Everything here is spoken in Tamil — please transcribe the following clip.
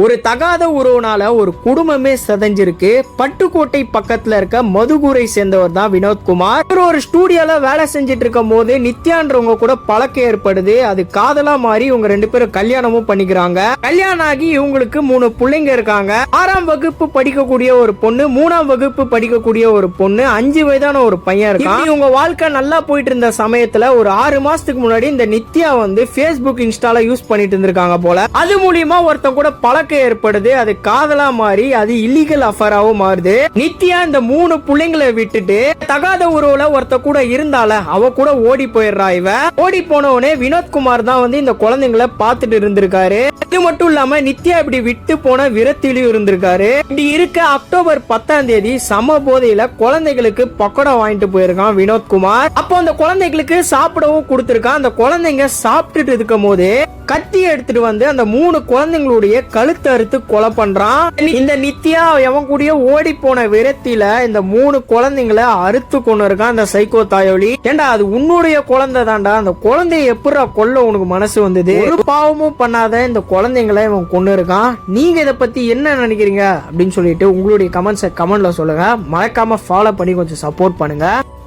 ஒரு தகாத உறவுனால ஒரு குடும்பமே செதஞ்சிருக்கு. பட்டுக்கோட்டை பக்கத்துல இருக்க மதுகூரை சேர்ந்தவர் தான் வினோத்குமார். ஒரு ஸ்டூடியோல வேலை செஞ்சிட்டு இருக்கும் போது நித்யான்றவங்க கூட பழக்கம் ஏற்படுது. அது காதலா மாறி இவங்க 2 பேரும் கல்யாணமும் பண்ணிக்கிறாங்க. கல்யாணம் ஆகி இவங்களுக்கு 3 பிள்ளைங்க இருக்காங்க. 6ஆம் வகுப்பு படிக்கக்கூடிய ஒரு பொண்ணு, 3ஆம் வகுப்பு படிக்கக்கூடிய ஒரு பொண்ணு, 5 வயதான ஒரு பையன் இருக்கான். இவங்க வாழ்க்கை நல்லா போயிட்டு இருந்த சமயத்துல ஒரு 6 மாசத்துக்கு முன்னாடி இந்த நித்யா வந்து Facebook இன்ஸ்டால யூஸ் பண்ணிட்டு இருந்திருக்காங்க போல. அது மூலியமா ஒருத்தன் கூட பழக்கம் ஏற்படுது. அது காதலா மாறி அது இல்லீகல் அஃபராவும் மாறுது. நித்யா இந்த 3 பிள்ளைங்களை விட்டுட்டு தகாத உறவுல ஒருத்த கூட இருந்தால அவ கூட ஓடி போயிடுறா. இவ ஓடி போனவனே வினோத்குமார் தான் வந்து இந்த குழந்தைங்களை பார்த்துட்டு இருந்திருக்காரு. இது மட்டும் இல்லாம நித்யா இப்படி விட்டு போன விரத்திலையும் இருந்திருக்காரு. இப்படி இருக்க அக்டோபர் 10ஆம் தேதி சம போதையில குழந்தைகளுக்கு பக்கோடா வாங்கிட்டு போயிருக்கான் வினோத்குமார். அப்போ அந்த குழந்தைகளுக்கு சாப்பிடவும் கொடுத்திருக்கான். அந்த குழந்தைங்க சாப்பிட்டுட்டு இருக்கும் போது கத்தி எடுத்துட்டு வந்து அந்த 3 குழந்தைங்களுடைய கழுத்து அறுத்து கொலை பண்றான். இந்த நித்யா எவன் கூடிய ஓடி போன விரத்தில இந்த 3 குழந்தைங்களை அறுத்து கொண்டு இருக்கான் அந்த சைக்கோ தாயோலி. ஏண்டா அது உன்னுடைய குழந்தை தான்டா, அந்த குழந்தைய எப்படா கொல்ல உனக்கு மனசு வந்தது? ஒரு பாவமும் பண்ணாத இந்த குழந்தைங்களை இவன் கொண்டு இருக்கான். நீங்க இதை பத்தி என்ன நினைக்கிறீங்க அப்படின்னு சொல்லிட்டு உங்களுடைய கமெண்ட்ல சொல்லுங்க. மறக்காம ஃபாலோ பண்ணி கொஞ்சம் சப்போர்ட் பண்ணுங்க.